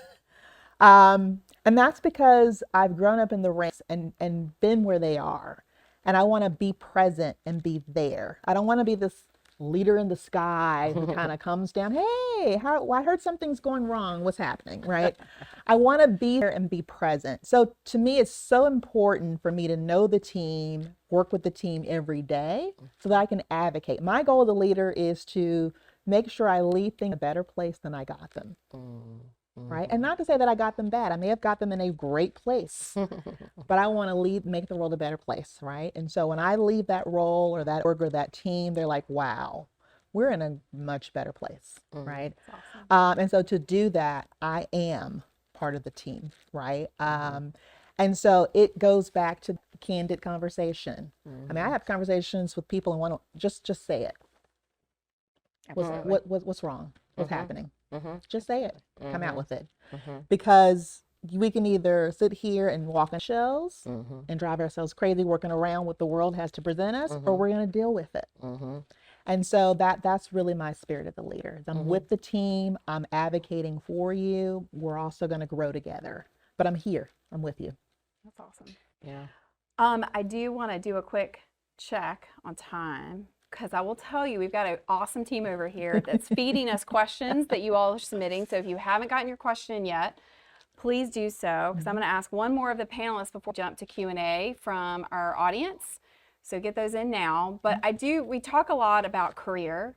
And that's because I've grown up in the ranks and been where they are. And I want to be present and be there. I don't want to be this leader in the sky who kind of comes down, hey, I heard something's going wrong. What's happening, right? I want to be there and be present. So to me, it's so important for me to know the team, work with the team every day so that I can advocate. My goal as a leader is to make sure I leave things in a better place than I got them. Right? And not to say that I got them bad. I may have got them in a great place, but I want to make the world a better place, right? And so when I leave that role or that org or that team, they're like, wow, we're in a much better place, right? Awesome. And so to do that, I am part of the team, right? And so it goes back to candid conversation. I mean, I have conversations with people and want to just say it. What's wrong? What's happening? Just say it. Come out with it. Because we can either sit here and walk on shells and drive ourselves crazy working around what the world has to present us, or we're going to deal with it. And so that's really my spirit as a leader. I'm with the team. I'm advocating for you. We're also going to grow together. But I'm here. I'm with you. That's awesome. Yeah. I do want to do a quick check on time. because I will tell you, we've got an awesome team over here that's feeding us questions that you all are submitting. So if you haven't gotten your question in yet, please do so, because I'm going to ask one more of the panelists before we jump to Q&A from our audience. So get those in now. But we talk a lot about career,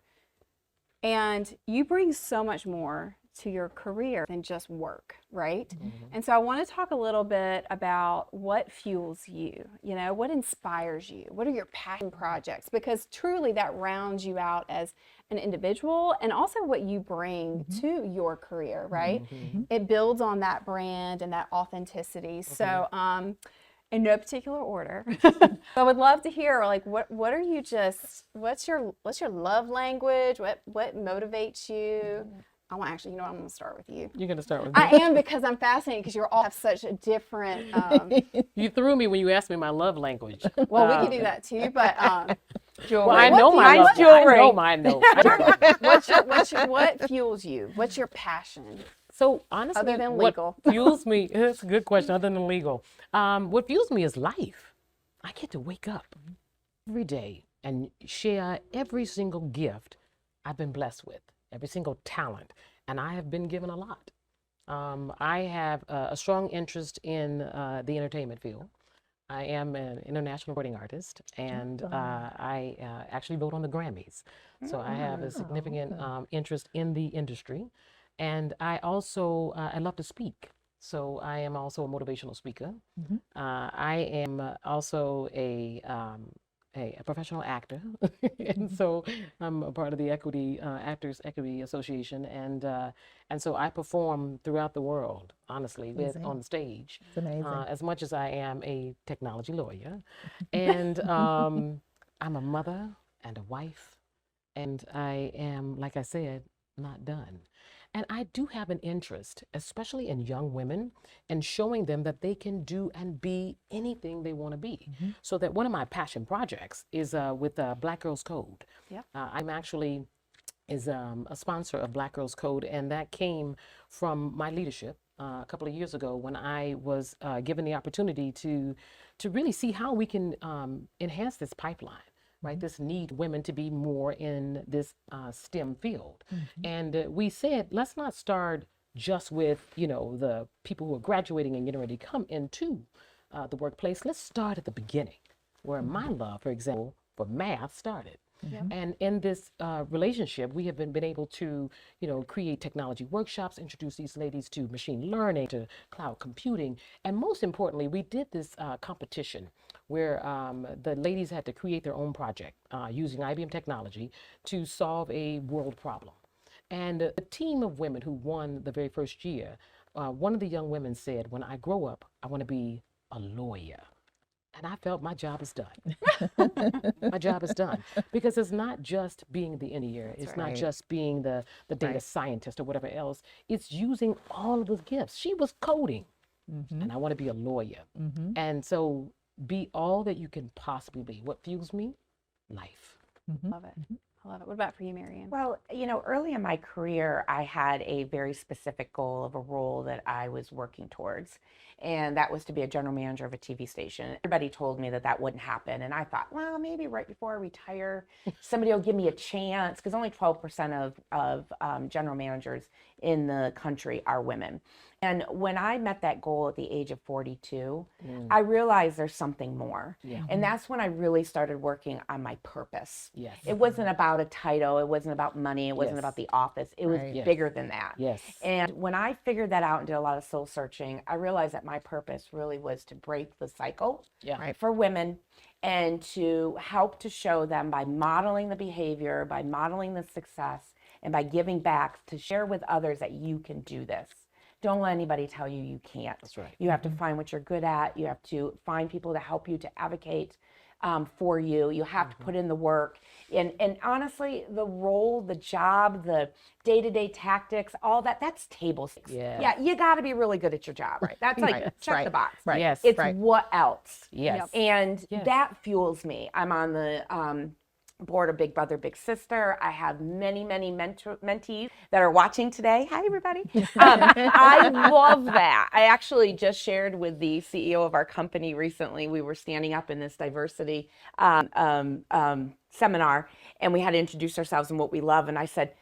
and you bring so much more to your career than just work, right? And so I want to talk a little bit about what fuels you, what inspires you, what are your passion projects, because truly that rounds you out as an individual, and also what you bring to your career, right? It builds on that brand and that authenticity. So in no particular order, I would love to hear, like, what are you what's your love language? What motivates you? I'm going to start with you. You're going to start with me? I am, because I'm fascinated, because you all have such a different. You threw me when you asked me my love language. Well, we can do that too, but Jewelry. Well, I know my love. Jewelry. I know mine. No. what fuels you? What's your passion? So honestly, Other than what legal. fuels me, that's a good question, other than legal. What fuels me is life. I get to wake up every day and share every single gift I've been blessed with, every single talent, and I have been given a lot. I have a strong interest in the entertainment field. I am an international recording artist, and I actually vote on the Grammys. So I have a significant interest in the industry. And I also, I love to speak. So I am also a motivational speaker. I am also a professional actor. And so I'm a part of the Actors Equity Association. And so I perform throughout the world, honestly, on stage. It's amazing. As much as I am a technology lawyer. And I'm a mother and a wife. And I am, like I said, not done. And I do have an interest, especially in young women, in showing them that they can do and be anything they want to be. So that one of my passion projects is with Black Girls Code. Yep. I'm actually a sponsor of Black Girls Code, and that came from my leadership a couple of years ago when I was given the opportunity to really see how we can enhance this pipeline. Right, this need women to be more in this STEM field. And we said, let's not start just with, the people who are graduating and getting ready to come into the workplace. Let's start at the beginning, where my love, for example, for math started. And in this relationship, we have been able to, create technology workshops, introduce these ladies to machine learning, to cloud computing. And most importantly, we did this competition where the ladies had to create their own project using IBM technology to solve a world problem. And the team of women who won the very first year, one of the young women said, when I grow up, I want to be a lawyer. And I felt my job is done. My job is done. Because it's not just being the engineer. It's not just being the data scientist or whatever else. It's using all of those gifts. She was coding. And I want to be a lawyer. And so be all that you can possibly be. What fuels me? Life. Love it. I love it. What about for you, Maryann? Well, early in my career, I had a very specific goal of a role that I was working towards. And that was to be a general manager of a TV station. Everybody told me that wouldn't happen. And I thought, well, maybe right before I retire, somebody will give me a chance, because only 12% of general managers in the country are women. And when I met that goal at the age of 42, I realized there's something more. And that's when I really started working on my purpose. It wasn't about a title. It wasn't about money. It wasn't about the office. It was bigger than that. And when I figured that out and did a lot of soul searching, I realized that my purpose really was to break the cycle for women and to help to show them by modeling the behavior, by modeling the success, and by giving back, to share with others that you can do this. Don't let anybody tell you you can't. That's right. You have to find what you're good at. You have to find people to help you, to advocate for you. You have to put in the work. And honestly, the role, the job, the day-to-day tactics, all that's table stakes. Yeah, you got to be really good at your job. That's like check the box. It's what else. And that fuels me. I'm on the board of Big Brother, Big Sister. I have many, many mentees that are watching today. Hi, everybody. I love that. I actually just shared with the CEO of our company recently. We were standing up in this diversity seminar, and we had to introduce ourselves and what we love. And I said,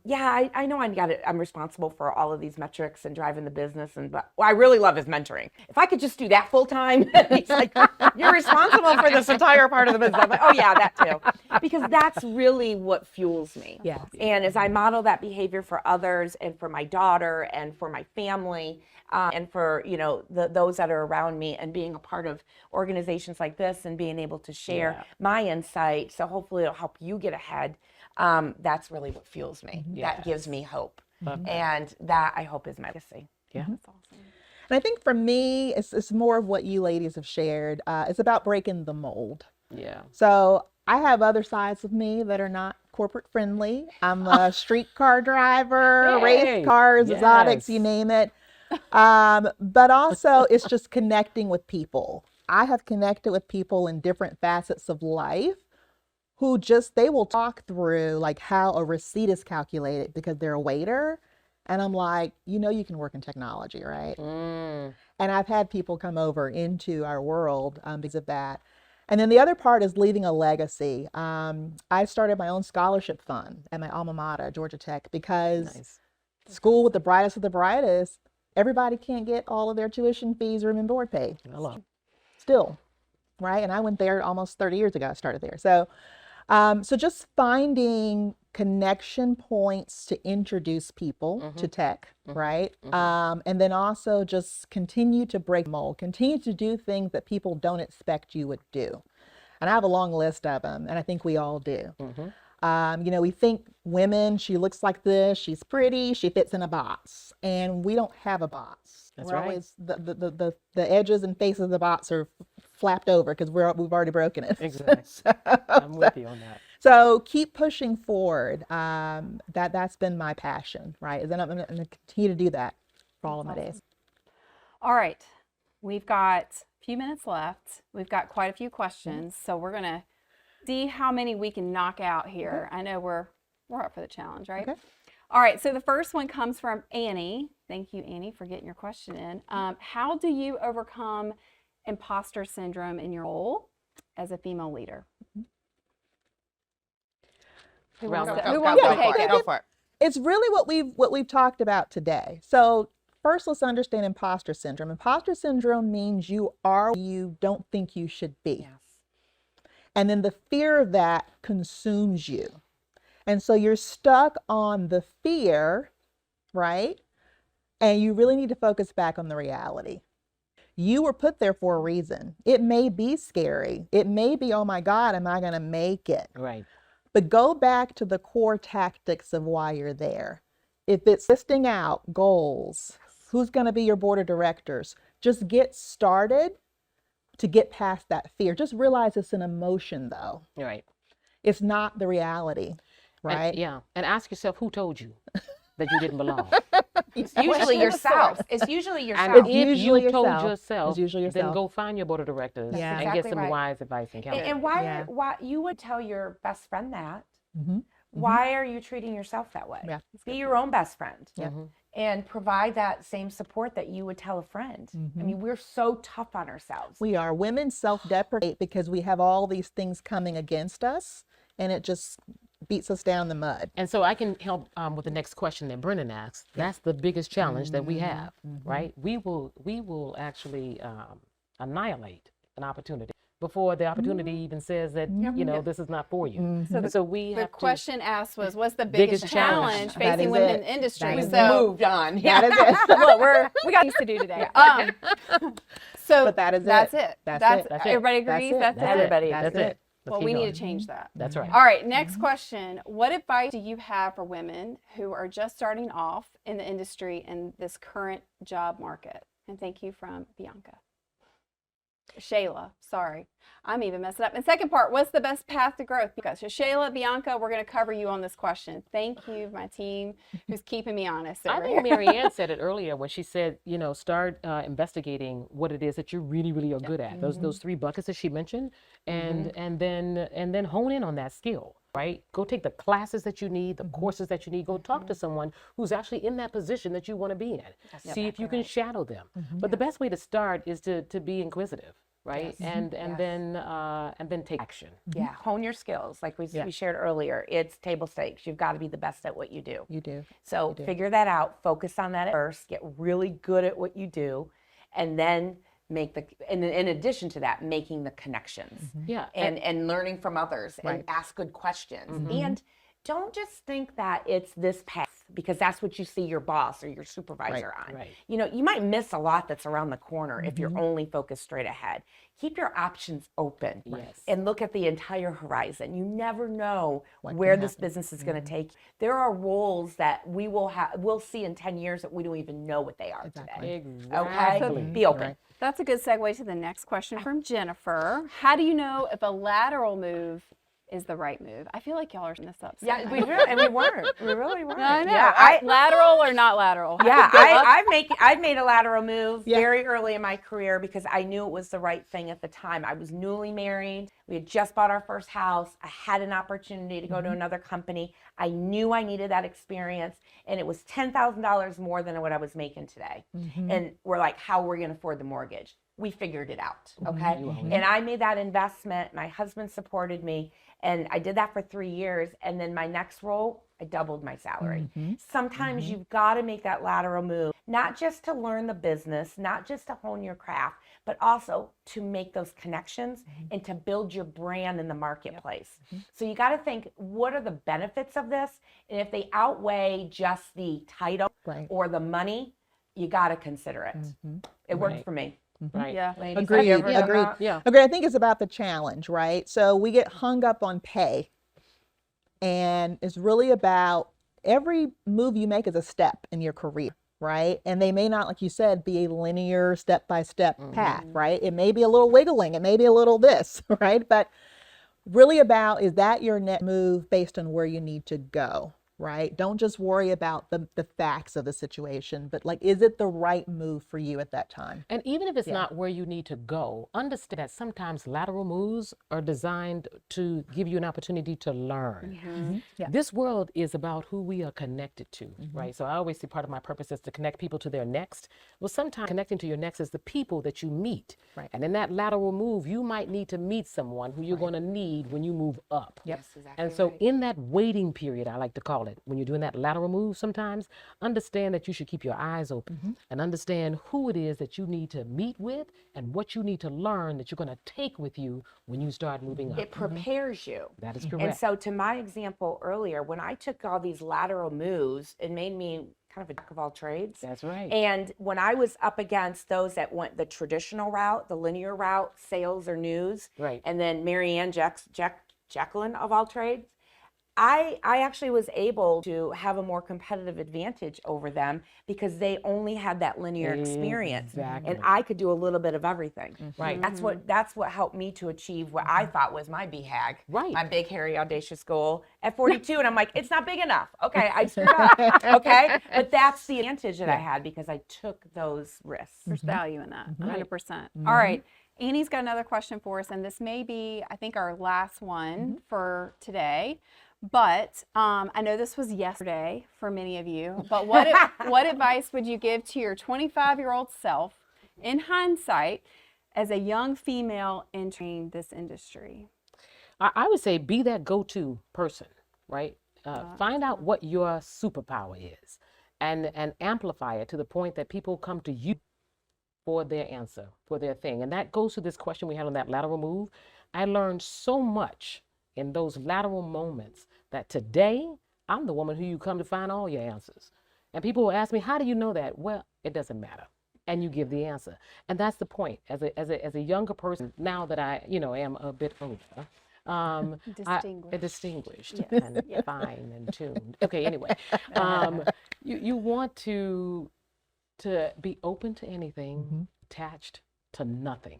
yeah, I know I'm responsible for all of these metrics and driving the business, but what I really love is mentoring. If I could just do that full time, he's like, you're responsible for this entire part of the business. I'm like, oh yeah, that too, because that's really what fuels me. Yes. And as I model that behavior for others, and for my daughter, and for my family, and for those that are around me, and being a part of organizations like this, and being able to share my insight, so hopefully it'll help you get ahead. That's really what fuels me. That gives me hope. And that, I hope, is my legacy. Yeah. That's awesome. And I think for me, it's more of what you ladies have shared. It's about breaking the mold. Yeah. So I have other sides of me that are not corporate friendly. I'm a streetcar driver, race cars, exotics, you name it. But also it's just connecting with people. I have connected with people in different facets of life who they will talk through like how a receipt is calculated because they're a waiter. And I'm like, you can work in technology, right? And I've had people come over into our world because of that. And then the other part is leaving a legacy. I started my own scholarship fund at my alma mater, Georgia Tech, because school with the brightest of the brightest, everybody can't get all of their tuition fees, room and board paid. Hello. Still, right? And I went there almost 30 years ago. I started there. So just finding connection points to introduce people to tech, right? And then also just continue to break mold, continue to do things that people don't expect you would do. And I have a long list of them, and I think we all do. We think women, she looks like this, she's pretty, she fits in a box, and we don't have a box. That's We're right. always the edges and faces of the box are flapped over because we've already broken it. Exactly. I'm with you on that. So keep pushing forward. That's been my passion, right? And then I'm going to continue to do that for all of my days. All right, we've got a few minutes left. We've got quite a few questions, so we're gonna see how many we can knock out here. I know we're up for the challenge, right? Okay. All right, so the first one comes from Annie. Thank you, Annie, for getting your question in. How do you overcome imposter syndrome in your role as a female leader? Who wants to take it? Go for it. It's really what we've talked about today. So first, let's understand imposter syndrome. Imposter syndrome means you are where you don't think you should be. Yes. And then the fear of that consumes you. And so you're stuck on the fear, right? And you really need to focus back on the reality. You were put there for a reason. It may be scary. It may be, oh my God, am I going to make it? Right. But go back to the core tactics of why you're there. If it's listing out goals, who's going to be your board of directors, just get started to get past that fear. Just realize it's an emotion though. Right. It's not the reality, right? And ask yourself, who told you that you didn't belong? It's usually yourself. It's usually yourself. And if usually you told yourself. It's usually then yourself. go find your board of directors Yeah. and Exactly get some right. wise advice and counsel. And why you would tell your best friend that? Mhm. Why are you treating yourself that way? Yeah. Be your own best friend. Yeah. And provide that same support that you would tell a friend. I mean, we're so tough on ourselves. We are. Women self-deprecate because we have all these things coming against us, and it just beats us down in the mud. And so I can help with the next question that Brennan asked. That's the biggest challenge that we have, right? We will actually annihilate an opportunity before the opportunity even says that, this is not for you. So we The have question asked was, what's the biggest Biggest challenge. challenge That facing is women it. in the industry? That is So Moved on. That is it. look, we got things to do today. So But that is that's it. it. That's That's it. That's it. everybody That's agrees. it. That's That's it. Everybody That's agrees. it. Let's Well, keep we need going. to change that. That's right. All right, next question. What advice do you have for women who are just starting off in the industry in this current job market? And thank you from Bianca. Shayla, sorry. I'm even messing up. And second part, what's the best path to growth? Because Shayla, Bianca, we're going to cover you on this question. Thank you, my team, who's keeping me honest. I over think here. Maryann said it earlier when she said, start investigating what it is that you really, really are good at. Those three buckets that she mentioned, and then hone in on that skill. Right? Go take the classes that you need, the courses that you need. Go talk to someone who's actually in that position that you want to be in. See if you can shadow them. But the best way to start is to be inquisitive, right? And then take action. Yeah, hone your skills. Like we shared earlier, it's table stakes. You've got to be the best at what you do. You do. So figure that out. Focus on that at first. Get really good at what you do, and then and in addition to that, making the connections. Yeah. And learning from others and ask good questions. And don't just think that it's this path because that's what you see your boss or your supervisor on. Right. You might miss a lot that's around the corner if you're only focused straight ahead. Keep your options open and look at the entire horizon. You never know where this business is going to take. There are roles that we'll see in 10 years that we don't even know what they are today. Exactly. Okay? Be open. Right. That's a good segue to the next question from Jennifer. How do you know if a lateral move is the right move? I feel like y'all are this up. Yeah, we weren't. We really weren't. I know. Yeah, lateral or not lateral? Yeah, I've made a lateral move very early in my career because I knew it was the right thing at the time. I was newly married. We had just bought our first house. I had an opportunity to go to another company. I knew I needed that experience, and it was $10,000 more than what I was making today. And we're like, how are we going to afford the mortgage? We figured it out, okay? And I made that investment. My husband supported me, and I did that for 3 years. And then my next role, I doubled my salary. Sometimes you've got to make that lateral move, not just to learn the business, not just to hone your craft, but also to make those connections and to build your brand in the marketplace. So you got to think, what are the benefits of this? And if they outweigh just the title or the money, you got to consider it. It worked for me. Right. Yeah. Ladies, Agreed. have you ever done Agreed. that? Yeah. Agreed. I think it's about the challenge, right? So we get hung up on pay, and it's really about every move you make is a step in your career, right? And they may not, like you said, be a linear step-by-step path, right? It may be a little wiggling, it may be a little this, right? But really about, is that your next move based on where you need to go, right? Don't just worry about the facts of the situation, but like, is it the right move for you at that time? And even if it's not where you need to go, understand that sometimes lateral moves are designed to give you an opportunity to learn. This world is about who we are connected to, right? So I always say part of my purpose is to connect people to their next. Well, sometimes connecting to your next is the people that you meet. Right. And in that lateral move, you might need to meet someone who you're going to need when you move up. Yep. That's exactly And so right. in that waiting period, I like to call it, when you're doing that lateral move sometimes, understand that you should keep your eyes open and understand who it is that you need to meet with and what you need to learn that you're going to take with you when you start moving up. It prepares you. That is correct. And so to my example earlier, when I took all these lateral moves, it made me kind of a jack of all trades. That's right. And when I was up against those that went the traditional route, the linear route, sales or news, Right. and then Maryann Jacqueline of all trades, I actually was able to have a more competitive advantage over them because they only had that linear experience. Exactly. And I could do a little bit of everything. Right. That's what helped me to achieve what I thought was my BHAG, Right. my big, hairy, audacious goal at 42. And I'm like, it's not big enough. Okay, I screwed up. Okay, but that's the advantage that I had because I took those risks. There's value in that, 100%. All right. Annie's got another question for us, and this may be, I think, our last one for today. But I know this was yesterday for many of you, but what advice would you give to your 25-year-old self in hindsight as a young female entering this industry? I would say be that go-to person, right? Find out what your superpower is and amplify it to the point that people come to you for their answer, for their thing. And that goes to this question we had on that lateral move. I learned so much in those lateral moments that today I'm the woman who you come to find all your answers. And people will ask me, how do you know that? Well, it doesn't matter. And you give the answer. And that's the point. As a younger person, now that I, am a bit older, distinguished and fine and tuned. Okay, anyway, you want to be open to anything, attached to nothing.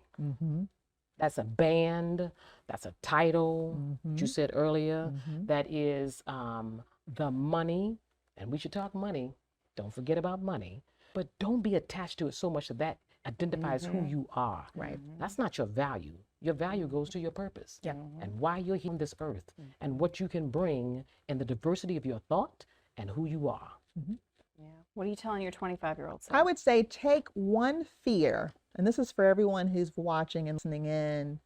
That's a band. That's a title. That you said earlier. That is the money. And we should talk money. Don't forget about money. But don't be attached to it so much that that identifies who you are. Right. That's not your value. Your value goes to your purpose. Yeah. And why you're here on this earth. And what you can bring in the diversity of your thought and who you are. Yeah. What are you telling your 25-year-old self? I would say take one fear, and this is for everyone who's watching and listening in,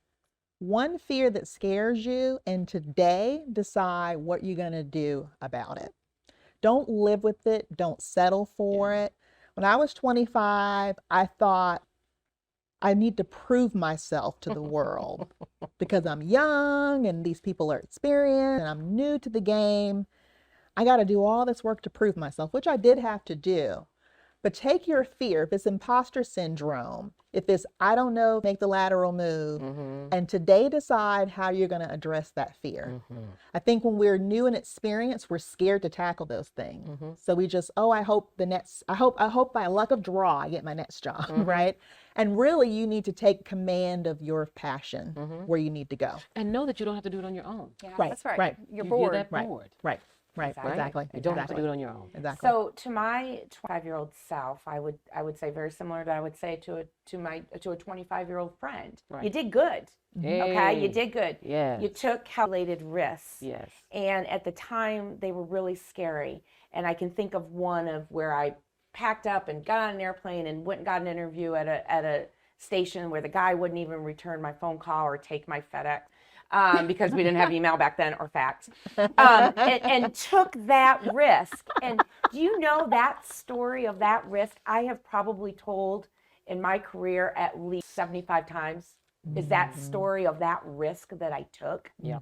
one fear that scares you, and today decide what you're going to do about it. Don't live with it. Don't settle for it. When I was 25, I thought I need to prove myself to the world because I'm young and these people are experienced and I'm new to the game. I got to do all this work to prove myself, which I did have to do. But take your fear, if it's imposter syndrome, if it's, I don't know, make the lateral move, and today decide how you're going to address that fear. I think when we're new and experienced, we're scared to tackle those things. So we just, I hope by luck of draw, I get my next job, right? And really, you need to take command of your passion where you need to go. And know that you don't have to do it on your own. Yeah, Right, that's right. right. You're You're bored. that bored. Right, exactly. You don't have to do it on your own. Exactly. So to my 25-year-old self, I would say very similar to I would say to a 25-year-old friend. Right. You did good. Okay, you Hey. did good. Yes. You took calculated risks. Yes. And at the time, they were really scary. And I can think of one of where I packed up and got on an airplane and went and got an interview at a station where the guy wouldn't even return my phone call or take my FedEx. Because we didn't have email back then or fax, and took that risk. And do you know that story of that risk I have probably told in my career at least 75 times, is that story of that risk that I took. Yeah.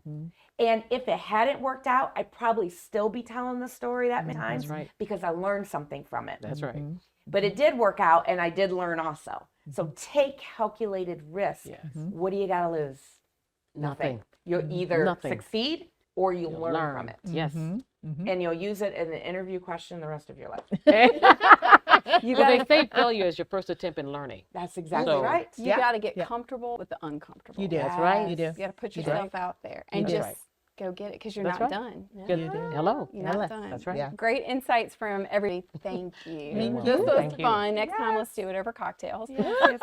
And if it hadn't worked out, I'd probably still be telling the story that many times right. because I learned something from it. That's right. But it did work out and I did learn also. So take calculated risks. Yes. What do you got to lose? Nothing. You'll either Nothing. succeed or you'll You'll learn from it. Yes. And you'll use it in an interview question the rest of your life. You Well, they got say failure is your first attempt in learning. That's exactly So- right. you Yeah, got to get yeah. comfortable with the uncomfortable. You do. That's right. You do. You got to put You yourself out there and That's just right. go get it because you're That's not right. done. Good. You do. Hello. You're Yeah. not done. That's right. Yeah. Great insights from everybody. Thank you. Thank This you. was Thank you. fun. Next time, let's do it over cocktails. Yes.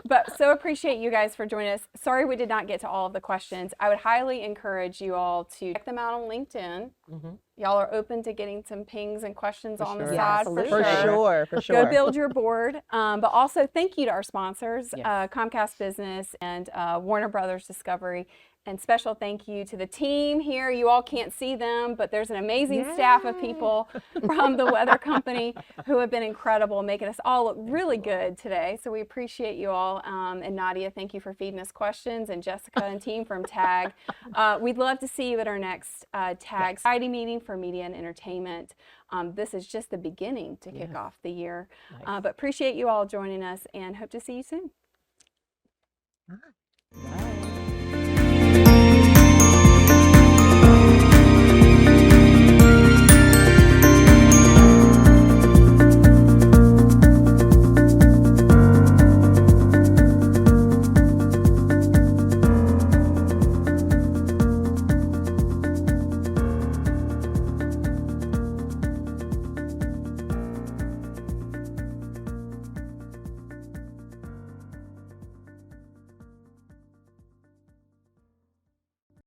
But so appreciate you guys for joining us. Sorry we did not get to all of the questions. I would highly encourage you all to check them out on LinkedIn. Y'all are open to getting some pings and questions on the sure. side Absolutely. For sure, for sure. Go build your board. But also thank you to our sponsors, Yes. Comcast Business and Warner Brothers Discovery. And special thank you to the team here. You all can't see them, but there's an amazing staff of people from the weather company who have been incredible, making us all look really good today. So we appreciate you all. And Nadia, thank you for feeding us questions. And Jessica and team from TAG. We'd love to see you at our next TAG Society meeting for media and entertainment. This is just the beginning to kick off the year. Nice. But appreciate you all joining us and hope to see you soon. Bye.